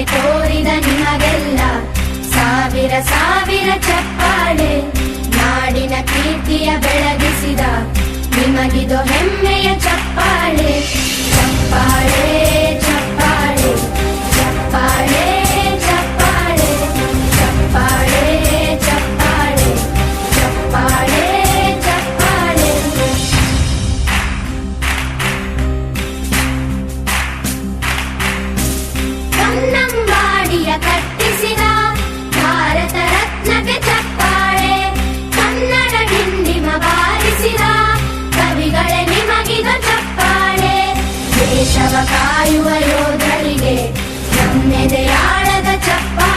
ತೋರಿದ ನಿಮಗೆಲ್ಲ ಸಾವಿರ ಸಾವಿರ ಚಪ್ಪಾಳೆ. ನಾಡಿನ ಕೀರ್ತಿಯ ಬೆಳಗಿಸಿದ ನಿಮಗಿದು ಹೆಮ್ಮೆಯ ಚಪ್ಪಾಳೆ. ಚಪ್ಪಾಳೆ ಚಪ್ಪಾಳೆ ಚಪ್ಪಾಳೆ ಚಪ್ಪಾಳೆ ಚಪ್ಪಾಳೆ ಚಪ್ಪಾಳೆ ಚಪ್ಪಾಳೆ ಚಪ್ಪಾಳೆ. ಕನ್ನಂಬಾಡಿಯ ಕಟ್ಟಿಸಿದ ಭಾರತ ರತ್ನಕ್ಕೆ ಚಪ್ಪಾಳೆ. ಕನ್ನಡ ಡಿಂಡಿಮ ಬಾರಿಸಿದ ಕವಿಗಳೇ ನಿಮಗಿದು ಚಪ್ಪಾಳೆ. ದೇಶವ ಕಾಯುವ ಯೋಧರಿಗೆ ನಮ್ಮೆದೆಯಾಳದ ಚಪ್ಪಾಳೆ.